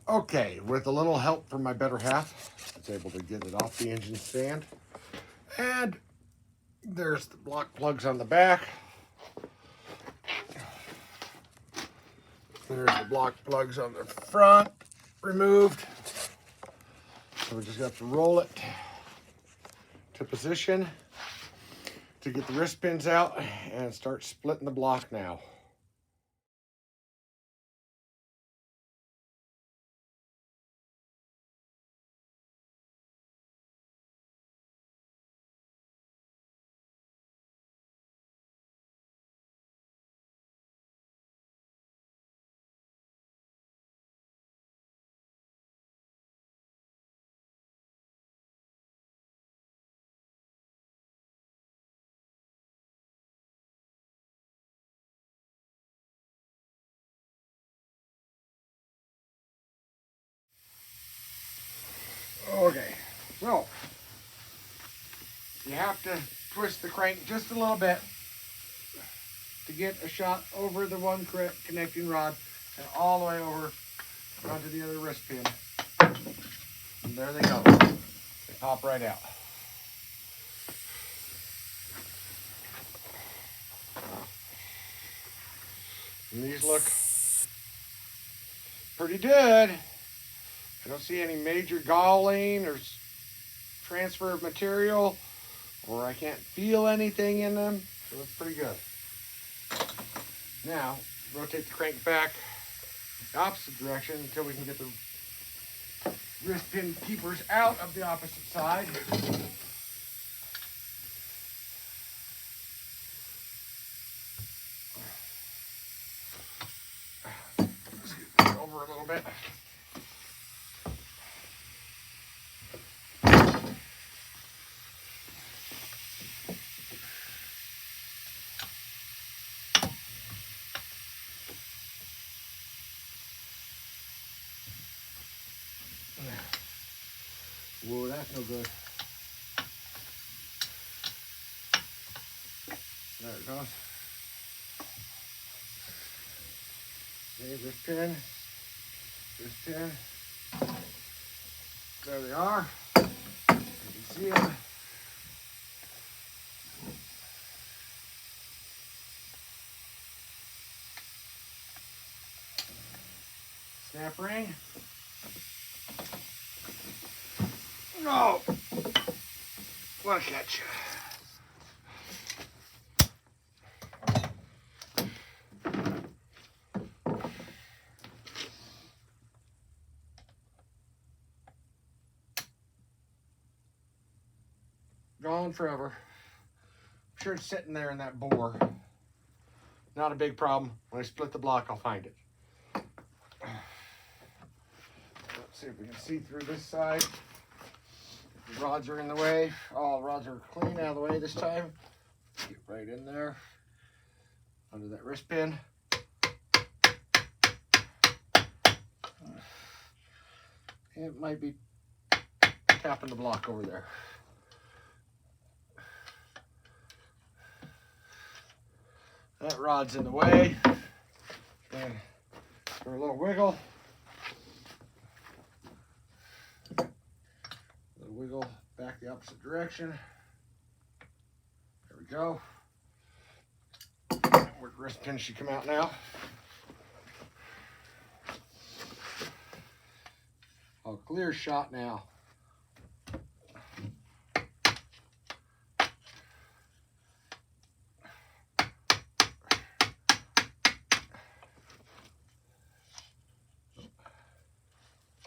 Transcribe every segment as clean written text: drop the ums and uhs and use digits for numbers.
Okay, with a little help from my better half, I was able to get it off the engine stand. And there's the block plugs on the back. There's the block plugs on the front, removed. So we're just going to have to roll it to position to get the wrist pins out and start splitting the block now. Okay, so you have to twist the crank just a little bit to get a shot over the one connecting rod and all the way over onto the other wrist pin. And there they go. They pop right out. And these look pretty good. I don't see any major galling or transfer of material, or I can't feel anything in them. So it's pretty good. Now, rotate the crank back the opposite direction until we can get the wrist pin keepers out of the opposite side. Scoot over a little bit. Whoa, that's no good. There it goes. Okay, this pin. There they are. You can see them. Snap ring. Oh, what a catch. Gone forever. I'm sure it's sitting there in that bore. Not a big problem. When I split the block, I'll find it. Let's see if we can see through this side. The rods are in the way. All the rods are clean out of the way this time. Get right in there under that wrist pin. It might be tapping the block over there. That rod's in the way. And for a little wiggle. Wiggle back the opposite direction. There we go. Where the wrist pin should come out now. A clear shot now.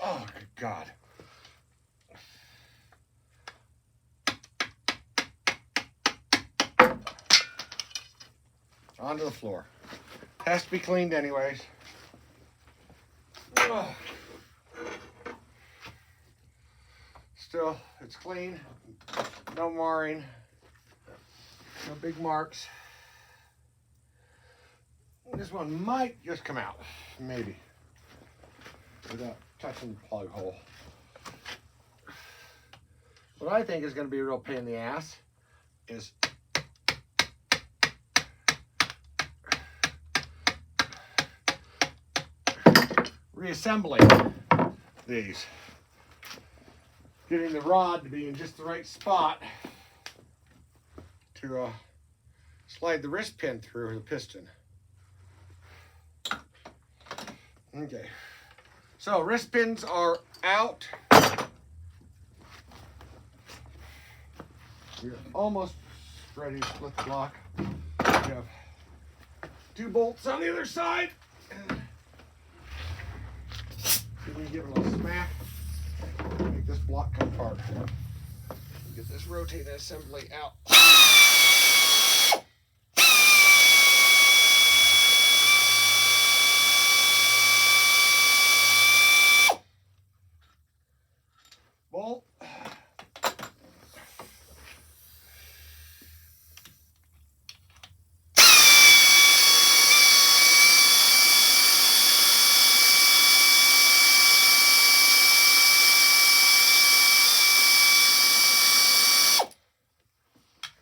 Oh, good God. Onto the floor. Has to be cleaned anyways. Ugh. Still, it's clean. No marring. No big marks. This one might just come out. Maybe. Without touching the plug hole. What I think is going to be a real pain in the ass is reassembling these. Getting the rod to be in just the right spot to slide the wrist pin through the piston. Okay, so wrist pins are out. We're almost ready to split the block. We have 2 bolts on the other side. See if we can give it a little smack. Make this block come apart. Get this rotating assembly out. Bolt.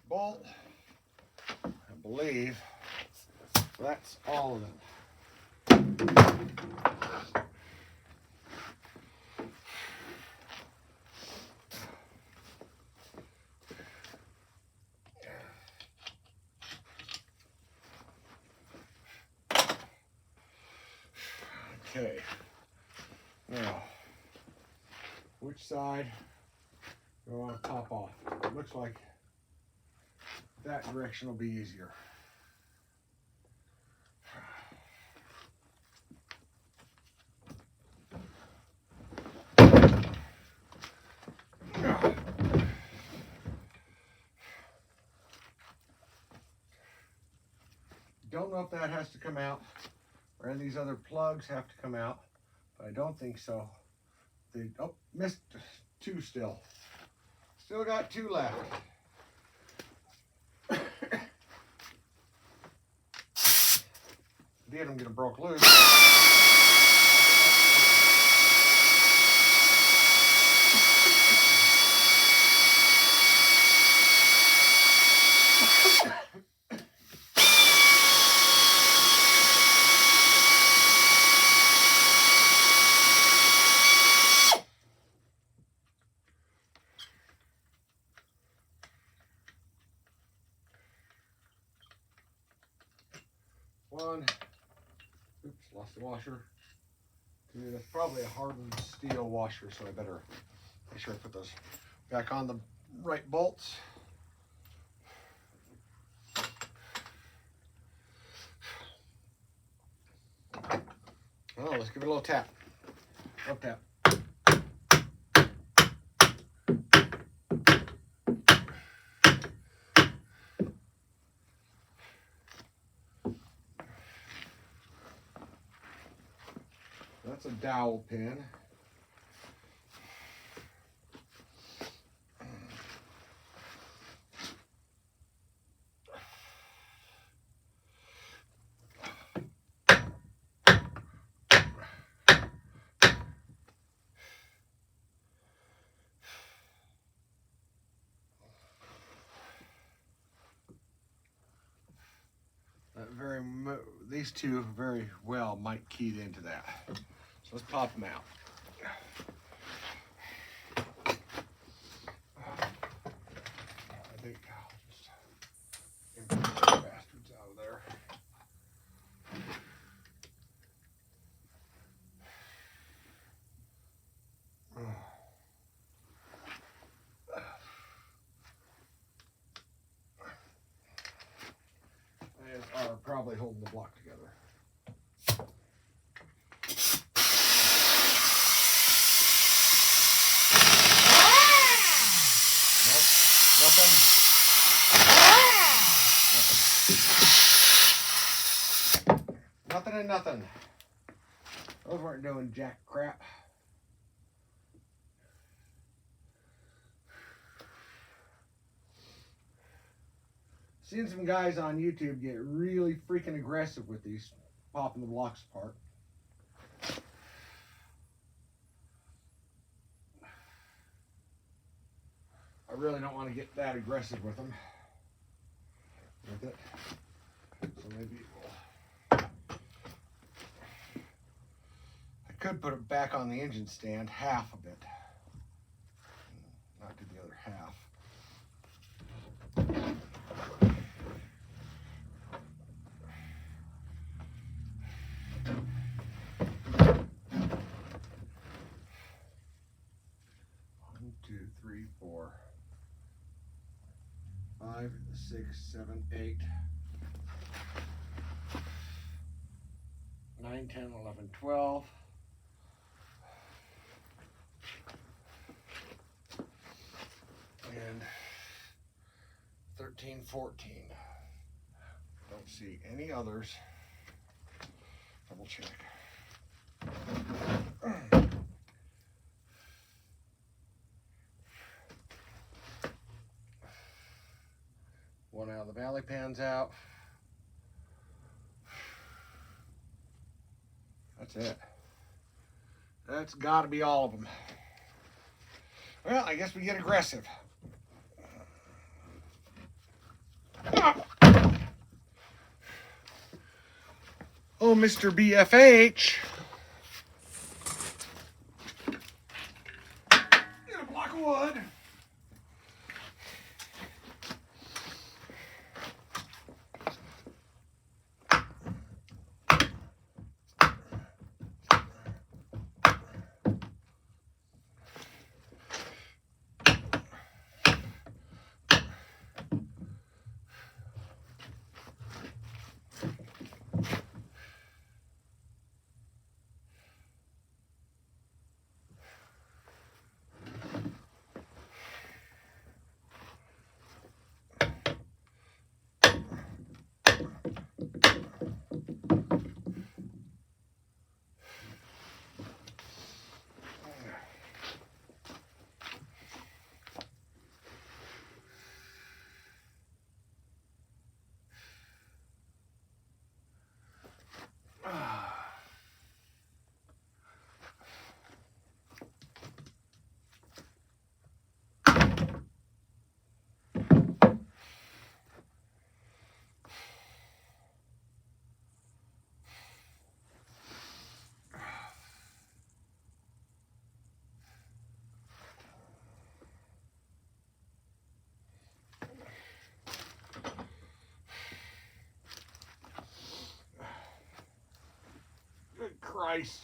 Bolt. I believe that's all of them. Okay, now, which side do I want to pop off? It looks like that direction will be easier. Don't know if that has to come out or any of these other plugs have to come out, but I don't think so. Oh, missed 2 still. Still got 2 left. Did them get broke loose. One. Oops, lost the washer. 2, that's probably a hardened steel washer, so I better make sure I put those back on the right bolts. Oh, let's give it a little tap. Up tap. That's a dowel pin. These 2 very well might key into that. So let's pop them out. I think I'll just empty these bastards out of there. They are probably holding the block together. Nothing and nothing. Those weren't doing jack crap. Seen some guys on YouTube get really freaking aggressive with these, popping the blocks apart. I really don't want to get that aggressive with them. With it. So maybe we'll... I Could put it back on the engine stand, half of it. Not do the other half. One, two, three, 4, 5, 6, 7, 8, 9, 10, 11, 12. And 13, 14. Don't see any others. Double check. One out of the valley pan's out. That's it. That's got to be all of them. Well, I guess we get aggressive. Oh, Mr. BFH. Get a block of wood. Good Christ.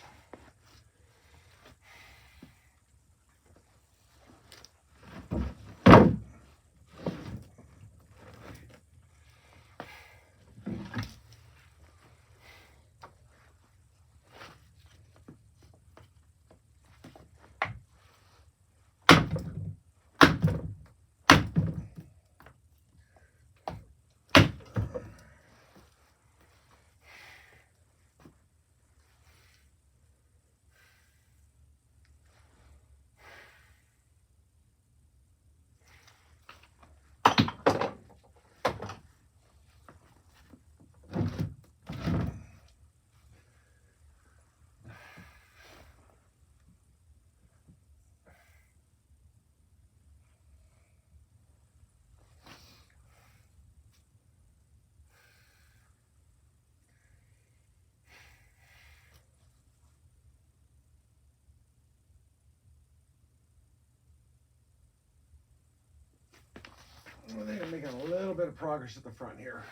I think I'm making a little bit of progress at the front here.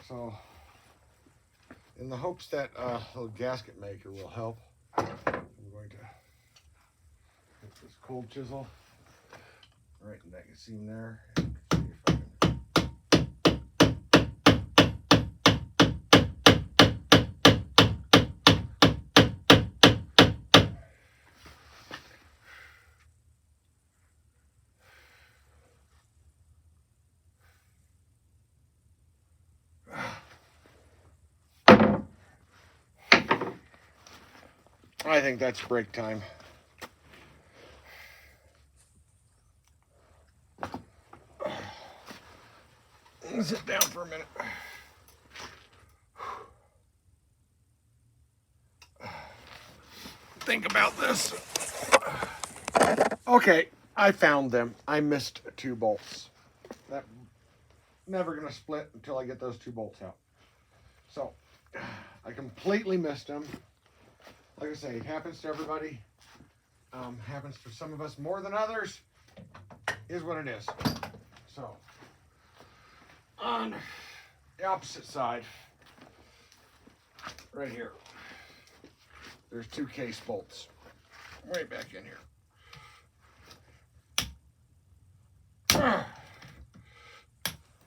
So, in the hopes that little gasket maker will help, I'm going to get this cold chisel right in that seam there. And see if I can I think that's break time. Sit down for a minute. Think about this. Okay, I found them. I missed 2 bolts. That never gonna split until I get those 2 bolts out. So I completely missed them. like I say, it happens to everybody. Happens to some of us more than others. Is what it is. So, on the opposite side, right here, there's 2 case bolts. Way back in here.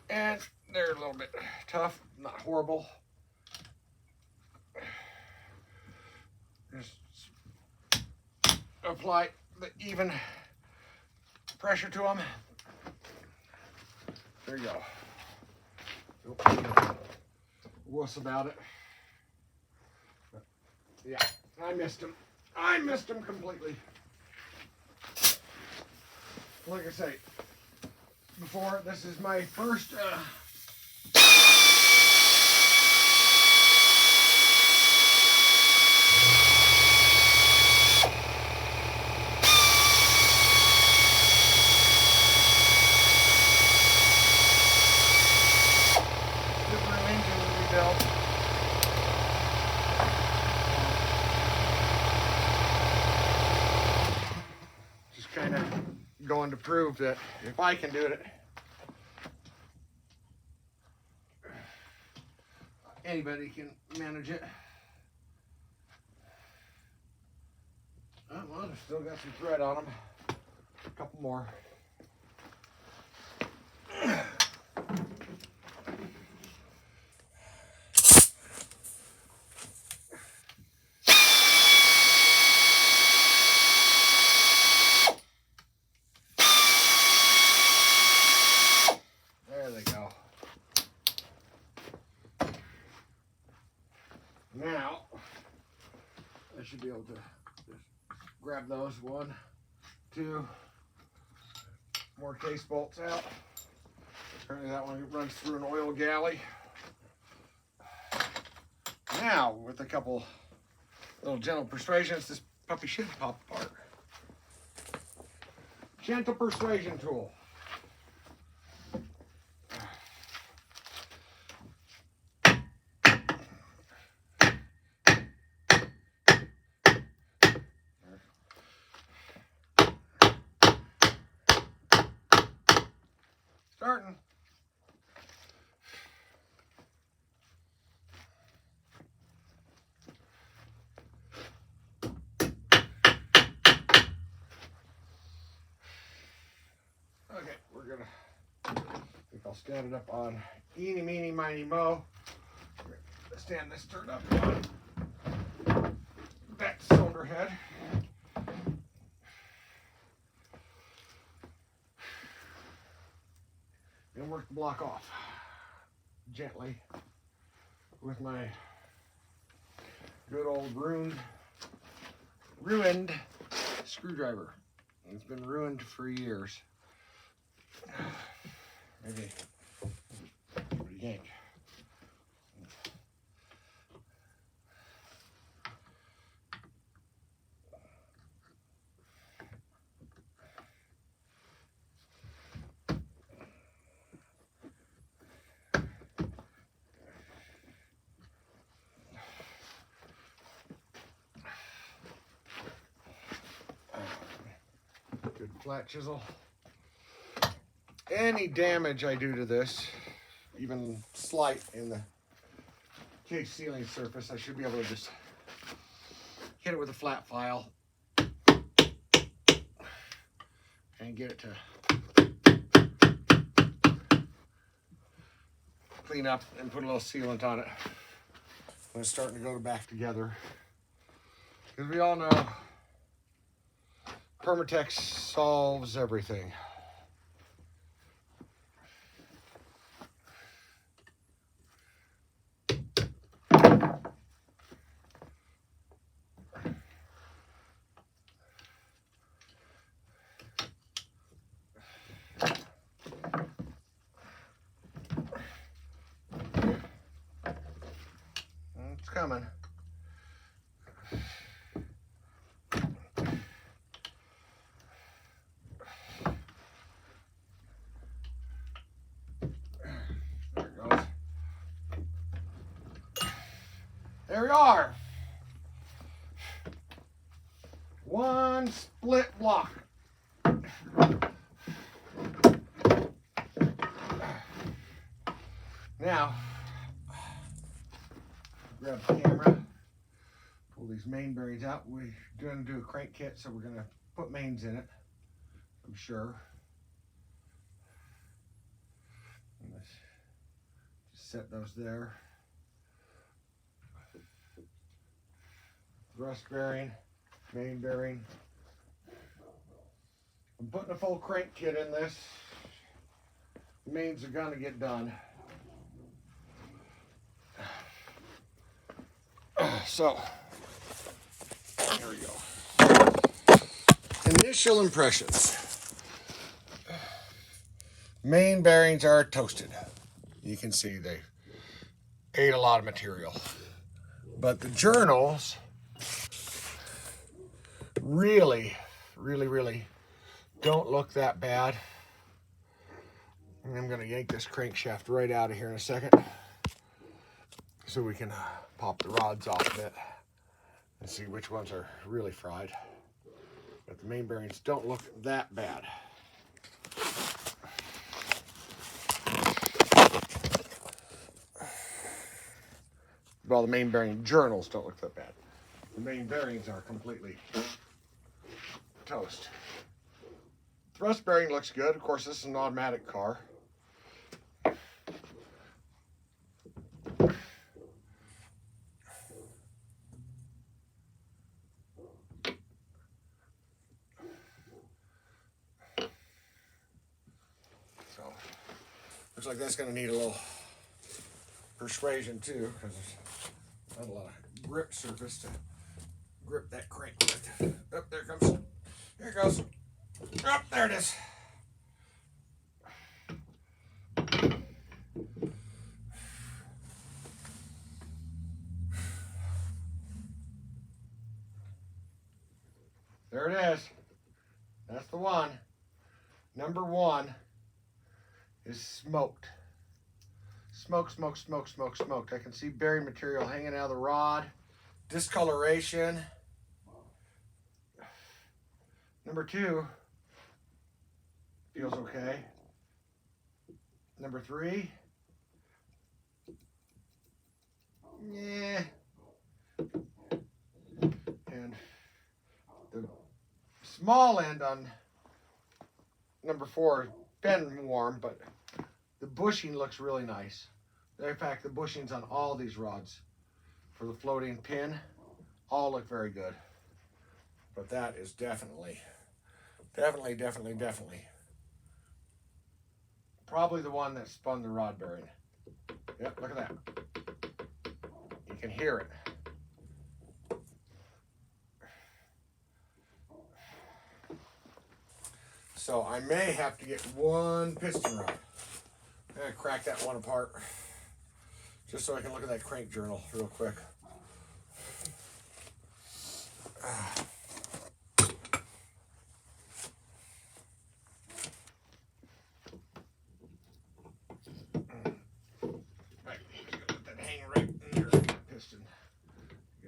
And they're a little bit tough, not horrible. Just apply the even pressure to them. There you go. Don't wuss about it. But yeah, I missed him. I missed him completely. Like I say, before, this is my first different engine that we built. Just kind of going to prove that if I can do it, anybody can manage it. Oh, well, I've still got some thread on them. A couple more. There they go. Now, I should be able to just grab those. 1, 2, more case bolts out. Apparently that one runs through an oil galley. Now, with a couple little gentle persuasions, this puppy should pop apart. Gentle persuasion tool. Starting. Okay, we're gonna, I think I'll stand it up on eeny, meeny, miny, mo. Stand this turd up on that cylinder head. And work the block off gently with my good old ruined screwdriver. It's been ruined for years. Maybe yank. Good flat chisel. Any damage I do to this, even slight in the case sealing surface, I should be able to just hit it with a flat file and get it to clean up and put a little sealant on it when it's starting to go back together. Because we all know Permatex solves everything. It's coming. There it goes. There we are. one split block. Now, grab the camera, pull these main bearings out. We're going to do a crank kit, so we're going to put mains in it, I'm sure. And let's just set those there. Thrust bearing, main bearing. I'm putting a full crank kit in this. The mains are going to get done. So, here we go. Initial impressions. Main bearings are toasted. You can see they ate a lot of material. But the journals really don't look that bad. And I'm going to yank this crankshaft right out of here in a second so we can pop the rods off of it and see which ones are really fried. But the main bearings don't look that bad. Well, the main bearing journals don't look that bad. The main bearings are completely toast. Thrust bearing looks good. Of course, this is an automatic car. So, looks like that's going to need a little persuasion too, because there's not a lot of grip surface to grip that crank with. Oh, there it comes. Here it goes. Oh, there it is. There it is. That's the one. Number one is smoked. Smoked. I can see bearing material hanging out of the rod. Discoloration. Number two feels okay. Number three, yeah. And the small end on number four been warm, but the bushing looks really nice. In fact, the bushings on all these rods for the floating pin all look very good. But that is definitely probably the one that spun the rod bearing. Yep, look at that. You can hear it. So I may have to get one piston rod. I'm gonna crack that one apart just so I can look at that crank journal real quick.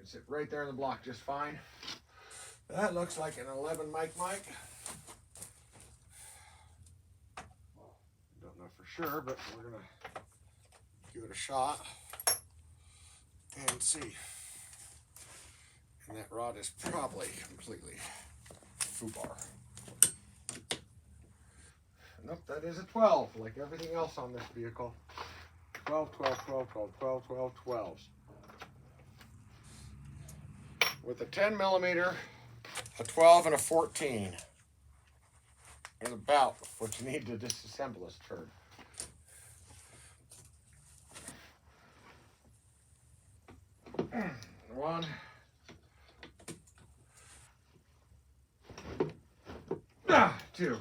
Sit right there in the block just fine. That looks like an 11 mic. Don't know for sure, but we're gonna give it a shot and see. And that rod is probably completely FUBAR. Nope, that is a 12, like everything else on this vehicle. 12. 12s. With a 10 millimeter, a 12, and a 14 is about what you need to disassemble this turd. One. Two.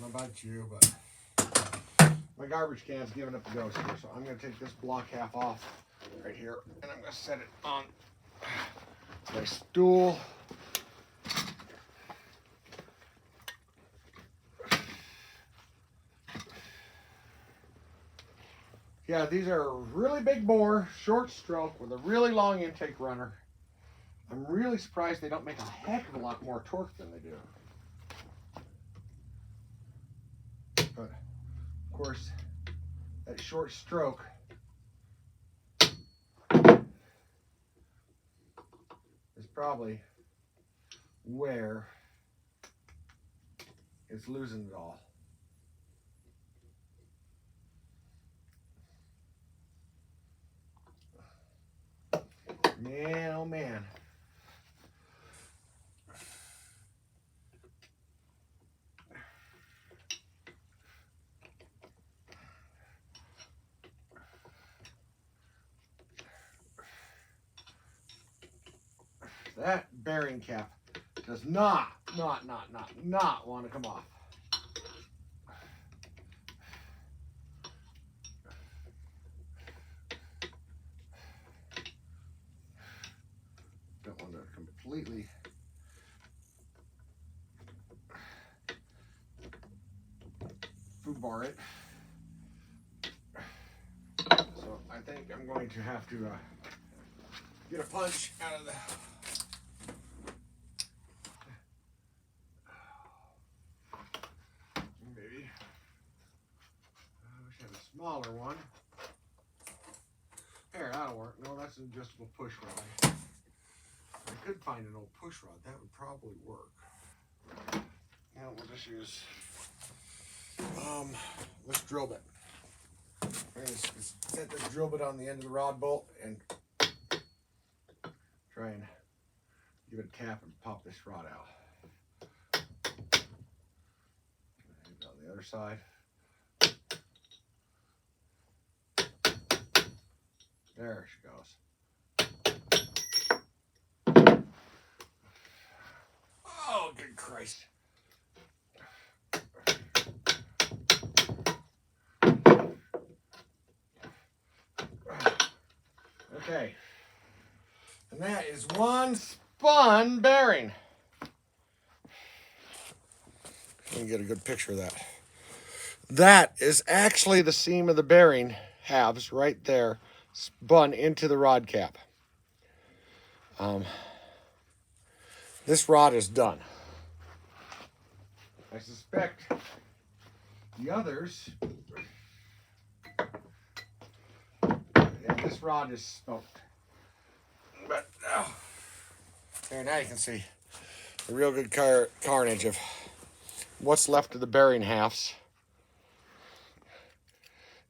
About you, but My garbage can's giving up the ghost here, so I'm going to take this block half off right here, and I'm going to set it on my stool. Yeah, these are a really big bore, short stroke with a really long intake runner. I'm really surprised they don't make a heck of a lot more torque than they do. But, of course, that short stroke is probably where it's losing it all. Man, oh man. That bearing cap does not want to come off. Don't want to completely foobar it. So I think I'm going to have to get a punch out of the. Maybe. I wish I had a smaller one. There, that'll work. No, that's an adjustable push rod. I could find an old push rod. That would probably work. Now we'll just use this drill bit. We're going to set this drill bit on the end of the rod bolt and try and give it a tap and pop this rod out. And on the other side. There she goes. Oh, good Christ. Okay. And that is one spun bearing. You can get a good picture of that. That is actually the seam of the bearing halves right there, spun into the rod cap. This rod is done. I suspect the others, and this rod is smoked. But there, now you can see a real good carnage of what's left of the bearing halves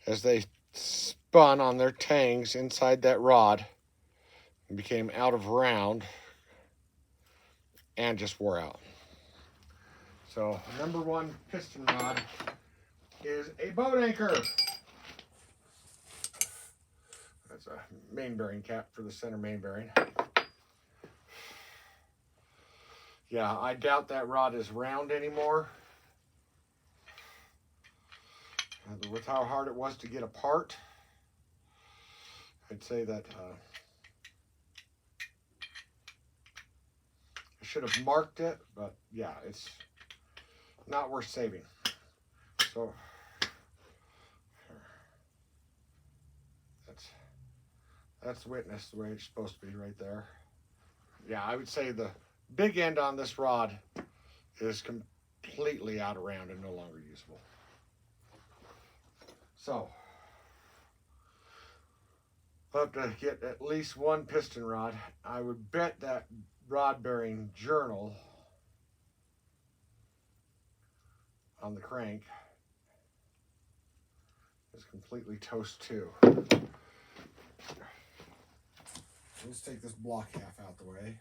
as they spun on their tangs inside that rod and became out of round and just wore out. So number one piston rod is a boat anchor. That's a main bearing cap for the center main bearing. Yeah, I doubt that rod is round anymore. With how hard it was to get apart, I'd say that I should have marked it, but yeah, it's not worth saving. So that's witness the way it's supposed to be right there. Yeah, I would say the big end on this rod is completely out of round and no longer usable. So I'll have to get at least one piston rod. I would bet that rod bearing journal on the crank is completely toast too. Let's take this block half out the way.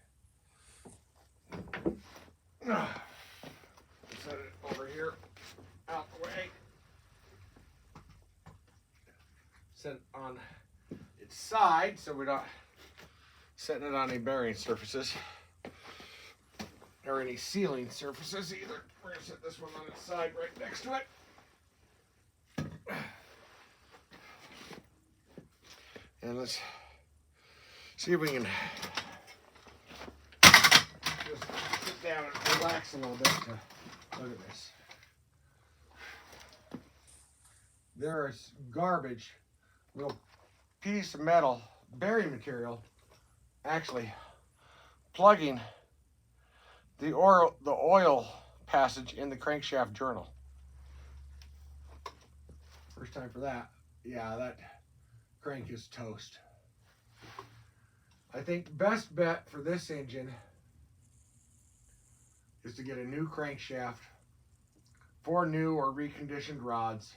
Set it over here, out the way. Set it on its side so we're not setting it on any bearing surfaces or any sealing surfaces either. We're going to set this one on its side right next to it. And let's see if we can just sit down and relax a little bit to look at this. There is garbage, little piece of metal, bearing material, actually plugging the oil passage in the crankshaft journal. First time for that. Yeah, that crank is toast. I think the best bet for this engine is to get a new crankshaft, 4 new or reconditioned rods,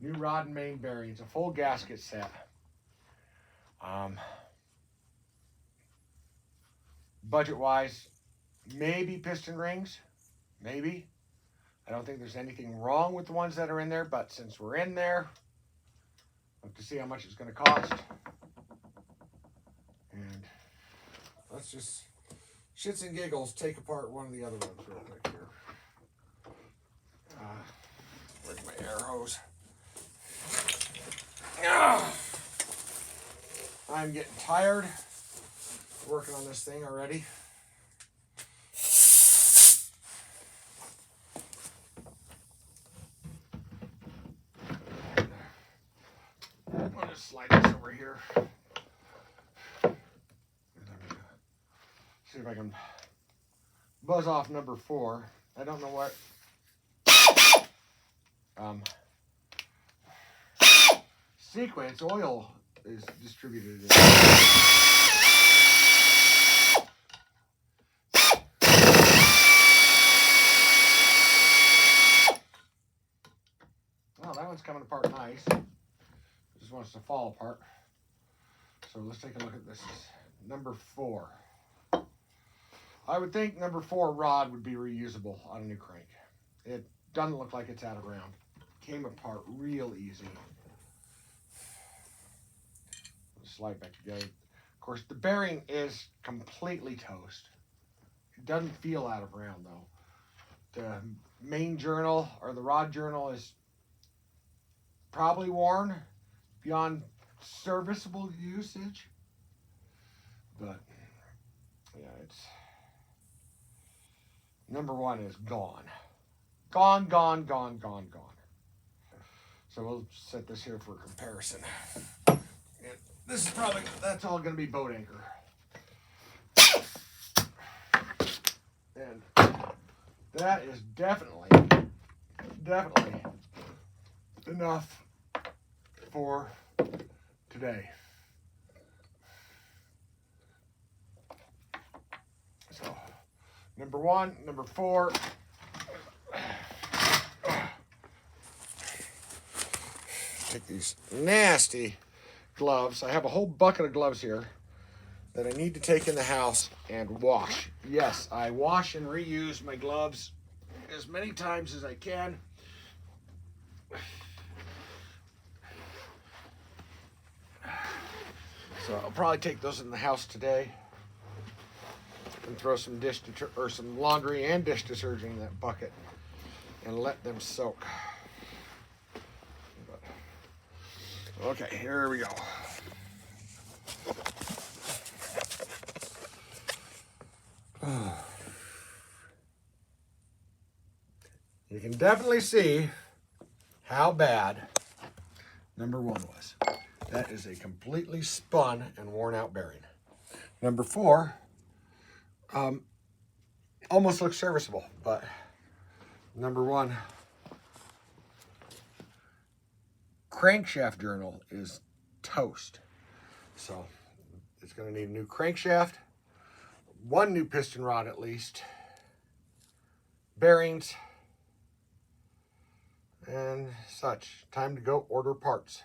new rod and main bearings, a full gasket set. Budget-wise, maybe piston rings, maybe. I don't think there's anything wrong with the ones that are in there, but since we're in there, we'll have to see how much it's going to cost. And let's just, shits and giggles, take apart one of the other ones real quick here. Where's my air hose? I'm getting tired working on this thing already. I'll just slide this over here. See if I can buzz off number 4. I don't know what sequence oil is distributed in. Well, that one's coming apart nice. It just wants to fall apart. So let's take a look at this. Number 4. I would think number 4 rod would be reusable on a new crank. It doesn't look like it's out of round. Came apart real easy. Slide back together. Of course, the bearing is completely toast. It doesn't feel out of round though. The main journal or the rod journal is probably worn beyond serviceable usage. But yeah, it's number 1 is gone. Gone, gone, gone, gone, gone. So we'll set this here for comparison. And this is probably, that's all going to be boat anchor. And that is definitely enough for today. So, number 1, number 4. Take these nasty gloves. I have a whole bucket of gloves here that I need to take in the house and wash. Yes, I wash and reuse my gloves as many times as I can. So I'll probably take those in the house today and throw some some laundry and dish detergent in that bucket and let them soak. Okay, here we go. You can definitely see how bad number 1 was. That is a completely spun and worn out bearing. Number 4 almost looks serviceable, but number 1 crankshaft journal is toast. So it's going to need a new crankshaft, 1 new piston rod at least, bearings, and such. Time to go order parts.